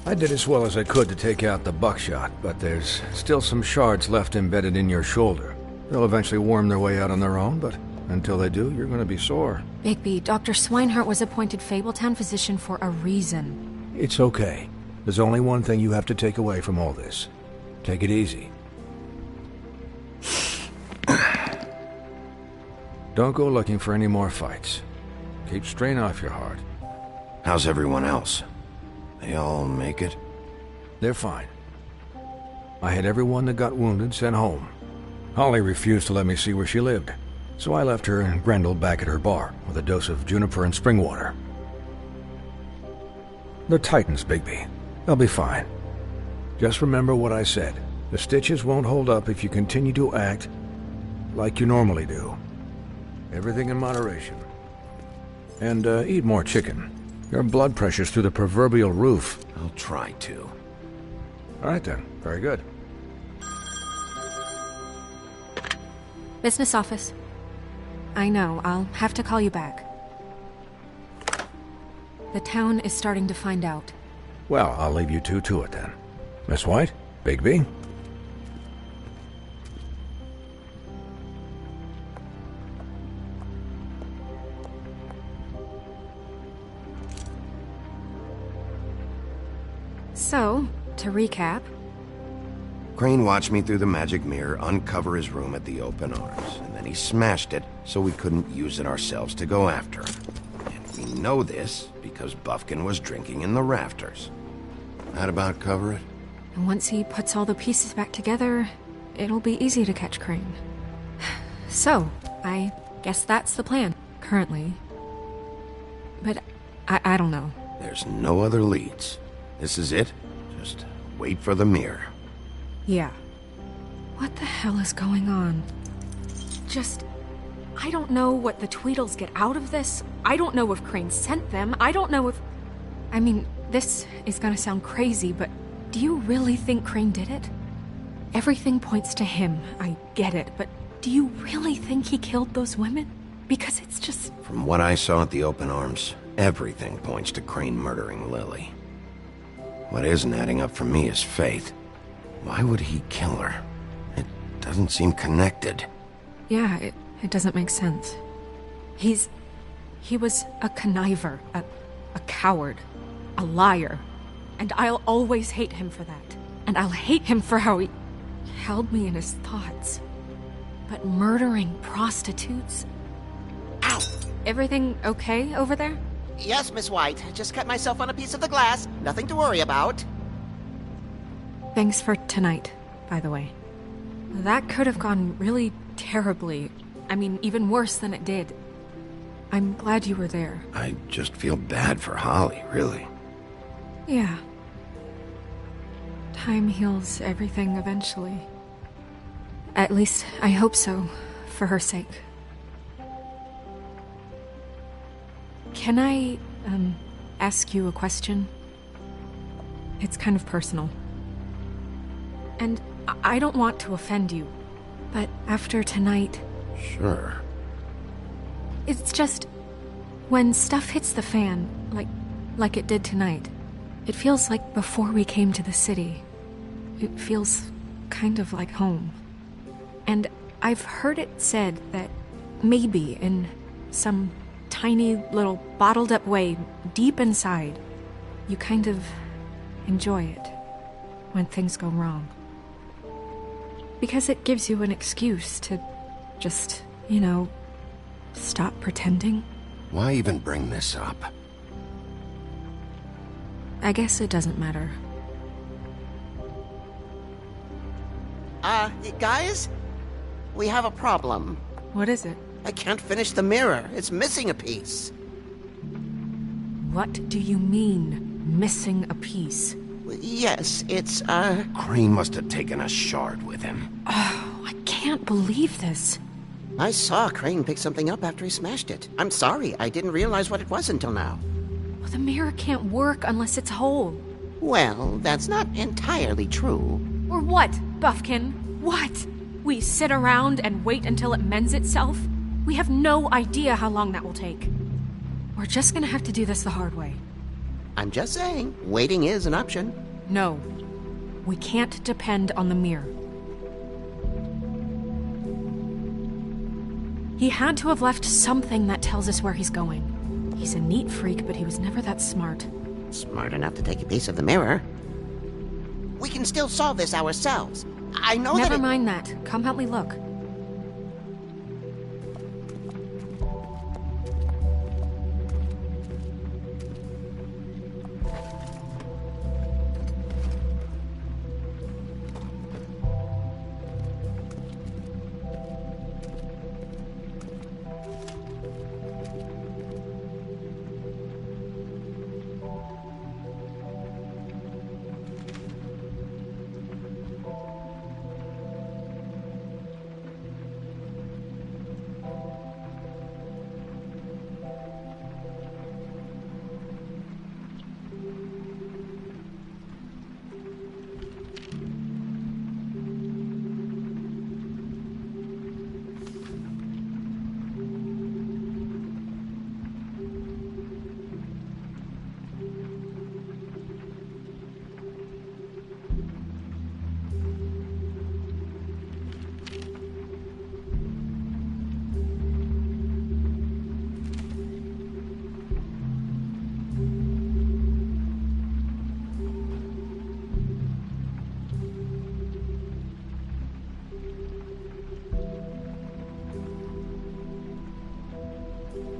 I did as well as I could to take out the buckshot, but there's still some shards left embedded in your shoulder. They'll eventually worm their way out on their own, but until they do, you're gonna be sore. Bigby, Dr. Swinehart was appointed Fabletown physician for a reason. It's okay. There's only one thing you have to take away from all this. Take it easy. Don't go looking for any more fights. Keep strain off your heart. How's everyone else? They all make it? They're fine. I had everyone that got wounded sent home. Holly refused to let me see where she lived, so I left her and Grendel back at her bar with a dose of juniper and spring water. They're Titans, Bigby. They'll be fine. Just remember what I said. The stitches won't hold up if you continue to act like you normally do. Everything in moderation. And eat more chicken. Your blood pressure's through the proverbial roof. I'll try to. All right then. Very good. Business office. I know, I'll have to call you back. The town is starting to find out. Well, I'll leave you two to it then. Miss White? Bigby? So, to recap... Crane watched me through the magic mirror uncover his room at the Open Arms, and then he smashed it so we couldn't use it ourselves to go after him. And we know this because Bufkin was drinking in the rafters. That about cover it? And once he puts all the pieces back together, it'll be easy to catch Crane. So, I guess that's the plan, currently. But I don't know. There's no other leads. This is it. Just wait for the mirror. Yeah. What the hell is going on? I don't know what the Tweedles get out of this. I don't know if Crane sent them. I don't know if... I mean, this is gonna sound crazy, but do you really think Crane did it? Everything points to him, I get it, but do you really think he killed those women? Because it's just... From what I saw at the Open Arms, everything points to Crane murdering Lily. What isn't adding up for me is Faith. Why would he kill her? It doesn't seem connected. Yeah, it doesn't make sense. He was a conniver, a coward, a liar. And I'll always hate him for that. And I'll hate him for how he held me in his thoughts. But murdering prostitutes? Ow! Everything okay over there? Yes, Miss White. Just cut myself on a piece of the glass. Nothing to worry about. Thanks for tonight, by the way. That could have gone really terribly. I mean, even worse than it did. I'm glad you were there. I just feel bad for Holly, really. Yeah. Time heals everything eventually. At least, I hope so, for her sake. Can I, ask you a question? It's kind of personal. And I don't want to offend you, but after tonight... Sure. It's just... when stuff hits the fan, like it did tonight, it feels like before we came to the city. It feels kind of like home. And I've heard it said that maybe in some tiny little bottled up way deep inside, you kind of enjoy it when things go wrong. Because it gives you an excuse to just, stop pretending. Why even bring this up? I guess it doesn't matter. Guys? We have a problem. What is it? I can't finish the mirror. It's missing a piece. What do you mean, missing a piece? Yes, it's, Crane must have taken a shard with him. Oh, I can't believe this. I saw Crane pick something up after he smashed it. I'm sorry, I didn't realize what it was until now. Well, the mirror can't work unless it's whole. Well, that's not entirely true. Or what, Bufkin? What? We sit around and wait until it mends itself? We have no idea how long that will take. We're just gonna have to do this the hard way. I'm just saying, waiting is an option. No. We can't depend on the mirror. He had to have left something that tells us where he's going. He's a neat freak, but he was never that smart. Smart enough to take a piece of the mirror. We can still solve this ourselves. I know that. Never mind that. Come help me look.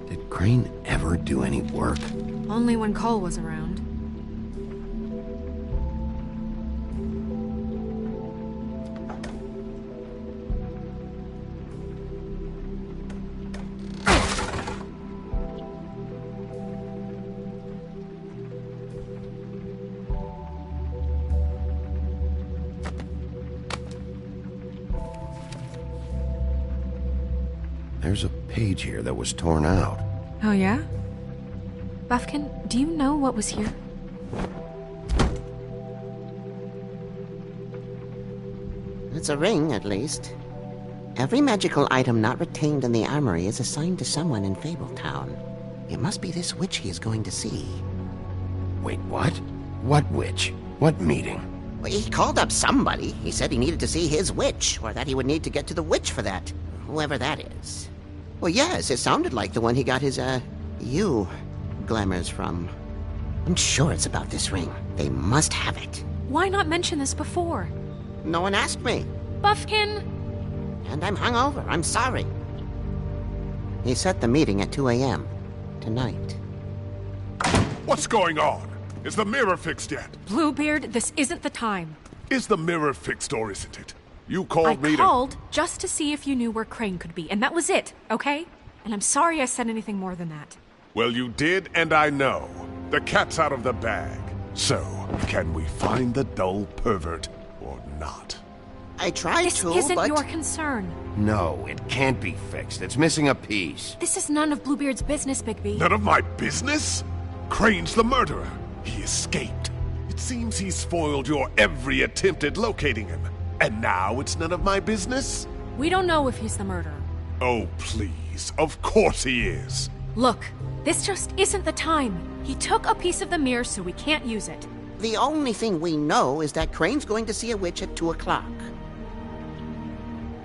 Did Crane ever do any work? Only when Cole was around. There's a page here that was torn out. Oh, yeah? Buffkin, do you know what was here? It's a ring, at least. Every magical item not retained in the armory is assigned to someone in Fabletown. It must be this witch he is going to see. Wait, what? What witch? What meeting? Well, he called up somebody. He said he needed to see his witch, or that he would need to get to the witch for that. Whoever that is. Well, yes, it sounded like the one he got his, glamours from. I'm sure it's about this ring. They must have it. Why not mention this before? No one asked me. Buffkin! And I'm hungover. I'm sorry. He set the meeting at 2 a.m. tonight. What's going on? Is the mirror fixed yet? Bluebeard, this isn't the time. Is the mirror fixed or isn't it? You called me I called just to see if you knew where Crane could be, and that was it, okay? And I'm sorry I said anything more than that. Well, you did, and I know. The cat's out of the bag. So, can we find the dull pervert or not? I tried This to, isn't but... your concern. No, it can't be fixed. It's missing a piece. This is none of Bluebeard's business, Bigby. None of my business? Crane's the murderer. He escaped. It seems he's foiled your every attempt at locating him. And now it's none of my business? We don't know if he's the murderer. Oh, please. Of course he is. Look, this just isn't the time. He took a piece of the mirror, so we can't use it. The only thing we know is that Crane's going to see a witch at 2 o'clock.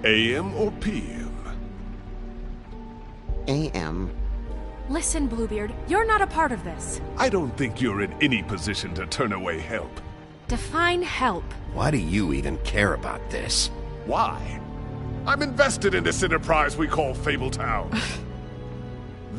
AM or PM? A.M. Listen, Bluebeard, you're not a part of this. I don't think you're in any position to turn away help. Define help. Why do you even care about this? Why? I'm invested in this enterprise we call Fabletown.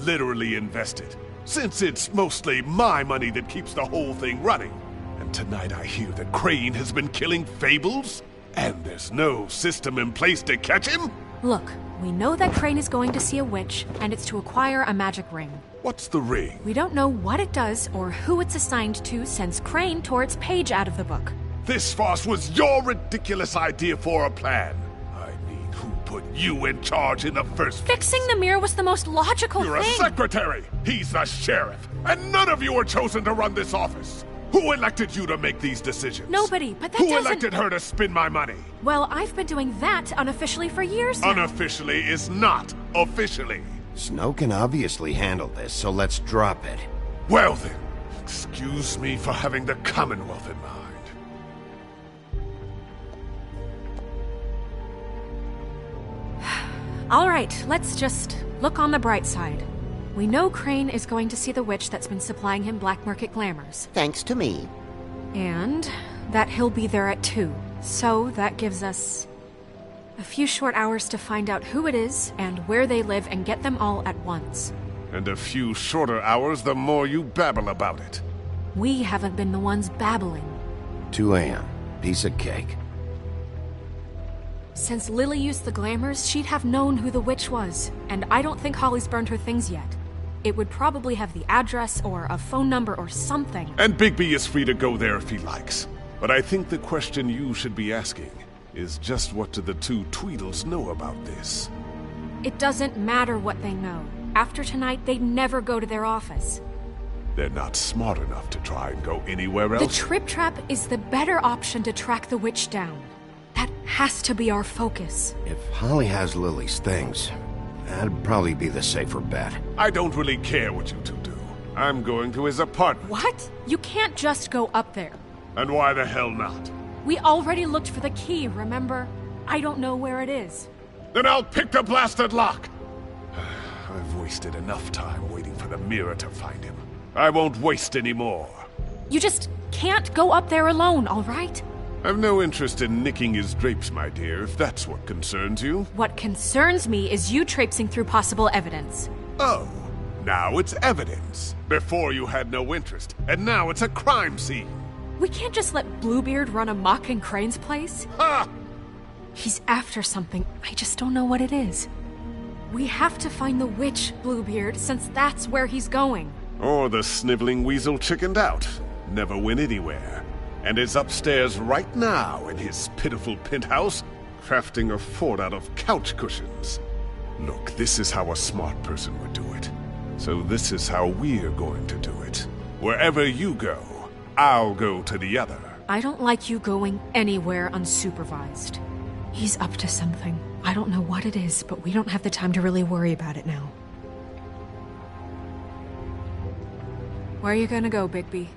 Literally invested, since it's mostly my money that keeps the whole thing running. And tonight I hear that Crane has been killing Fables, and there's no system in place to catch him? Look, we know that Crane is going to see a witch, and it's to acquire a magic ring. What's the ring? We don't know what it does or who it's assigned to since Crane tore its page out of the book. This farce was your ridiculous idea for a plan. I mean, who put you in charge in the first place? Fixing the mirror was the most logical You're thing. a secretary! He's the sheriff! And none of you were chosen to run this office! Who elected you to make these decisions? Nobody, but that Who doesn't... elected her to spend my money? Well, I've been doing that unofficially for years now. Unofficially is not officially. Snow can obviously handle this, so let's drop it. Well then, Excuse me for having the Commonwealth in mind. All right, let's just look on the bright side. We know Crane is going to see the witch that's been supplying him black market glamours. Thanks to me. And that he'll be there at 2. So that gives us a few short hours to find out who it is and where they live and get them all at once. And a few shorter hours the more you babble about it. We haven't been the ones babbling. 2 a.m. Piece of cake. Since Lily used the glamours, she'd have known who the witch was, and I don't think Holly's burned her things yet. It would probably have the address or a phone number or something. And Bigby is free to go there if he likes. But I think the question you should be asking is just what do the 2 Tweedles know about this? It doesn't matter what they know. After tonight, they'd never go to their office. They're not smart enough to try and go anywhere else. The Trip Trap is the better option to track the witch down. That has to be our focus. If Holly has Lily's things, that'd probably be the safer bet. I don't really care what you 2 do. I'm going to his apartment. What? You can't just go up there. And why the hell not? We already looked for the key, remember? I don't know where it is. Then I'll pick the blasted lock! I've wasted enough time waiting for the mirror to find him. I won't waste any more. You just can't go up there alone, all right? I've no interest in nicking his drapes, my dear, if that's what concerns you. What concerns me is you traipsing through possible evidence. Oh, now it's evidence. Before you had no interest, and now it's a crime scene. We can't just let Bluebeard run amok in Crane's place. Ha! He's after something. I just don't know what it is. We have to find the witch, Bluebeard, since that's where he's going. Or the sniveling weasel chickened out. Never went anywhere. And is upstairs right now in his pitiful penthouse, crafting a fort out of couch cushions. Look, this is how a smart person would do it. So this is how we're going to do it. Wherever you go, I'll go to the other. I don't like you going anywhere unsupervised. He's up to something. I don't know what it is, but we don't have the time to really worry about it now. Where are you gonna go, Bigby?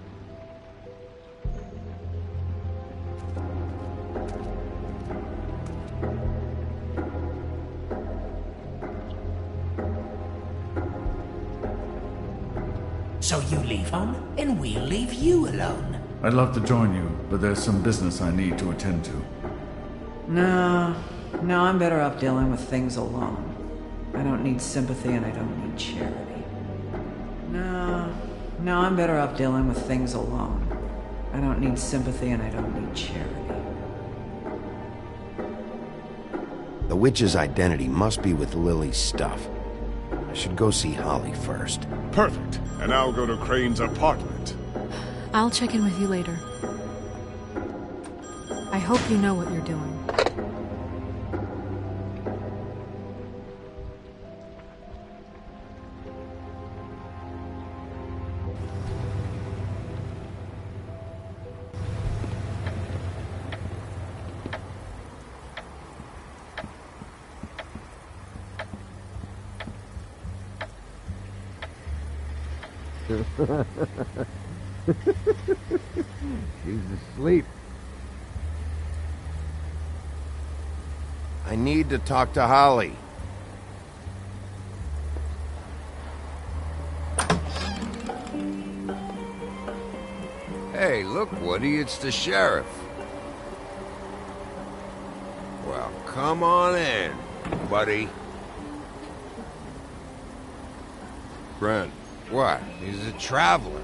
So you leave home, and we'll leave you alone. I'd love to join you, but there's some business I need to attend to. No, I'm better off dealing with things alone. I don't need sympathy and I don't need charity. No, I'm better off dealing with things alone. I don't need sympathy and I don't need charity. The witch's identity must be with Lily's stuff. I should go see Holly first. Perfect. And I'll go to Crane's apartment. I'll check in with you later. I hope you know what you're doing. She's asleep. I need to talk to Holly. Hey, look, Woody, it's the sheriff. Well, come on in, buddy. Brent, What? He's a traveler.